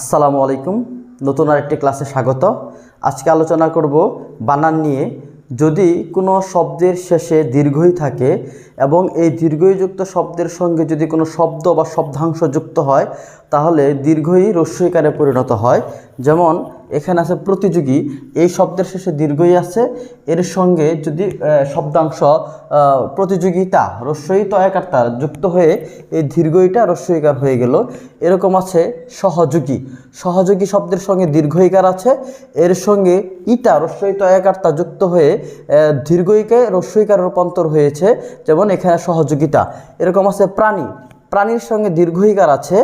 আসসালামু আলাইকুম। নতুন আরেকটি ক্লাসে স্বাগত। আজকে আলোচনা করব বানান নিয়ে। যদি কোনো শব্দের শেষে দীর্ঘই থাকে এবং এই দীর্ঘইযুক্ত শব্দের সঙ্গে যদি কোনো শব্দ বা শব্দাংশ যুক্ত হয় তাহলে দীর্ঘই রস্বইকারে পরিণত হয়। যেমন এখানে আছে প্রতিযোগী, এই শব্দের শেষে দীর্ঘই আছে, এর সঙ্গে যদি শব্দাংশ প্রতিযোগিতা রস্বই তয়কারতা যুক্ত হয়ে এই দীর্ঘইটা রস্বইকার হয়ে গেল। এরকম আছে সহযোগী, সহযোগী শব্দের সঙ্গে দীর্ঘইকার আছে, এর সঙ্গে ইটা রস্বই তয়কারতা যুক্ত হয়ে দীর্ঘইকে রস্বইকার রূপান্তর হয়েছে, যেমন এখানে সহযোগিতা। এরকম আছে প্রাণী, প্রাণীর সঙ্গে দীর্ঘইকার আছে,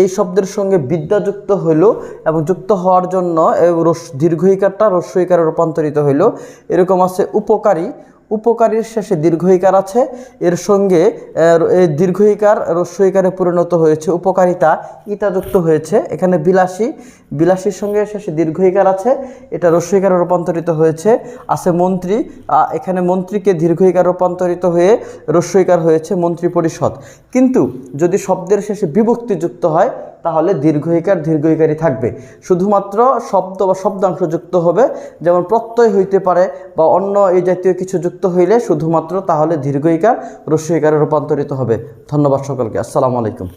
এই শব্দের সঙ্গে বিদ্যা যুক্ত হইল এবং যুক্ত হওয়ার জন্য দীর্ঘইকারটা রস্বইকারে রূপান্তরিত হইল। এরকম আছে উপকারী, উপকারীর শেষে দীর্ঘইকার আছে, এর সঙ্গে দীর্ঘইকার রস্বইকারে পরিণত হয়েছে, উপকারিতা ইটা যুক্ত হয়েছে। এখানে বিলাসী, বিলাসীর সঙ্গে শেষে দীর্ঘইকার আছে, এটা রস্বইকারে রূপান্তরিত হয়েছে। আছে মন্ত্রী, এখানে মন্ত্রীকে দীর্ঘইকার রূপান্তরিত হয়ে রস্বইকার হয়েছে, মন্ত্রী পরিষদ। কিন্তু যদি শব্দের শেষে বিভক্তি যুক্ত হয় তাহলে দীর্ঘইকারই থাকবে, শুধুমাত্র শব্দ বা শব্দাংশ যুক্ত হবে, যেমন প্রত্যয় হইতে পারে বা অন্য এই জাতীয় কিছু যুক্ত হইলে শুধুমাত্র তাহলে দীর্ঘইকার রস্বইকারে রূপান্তরিত হবে। ধন্যবাদ সকলকে। আসসালামু আলাইকুম।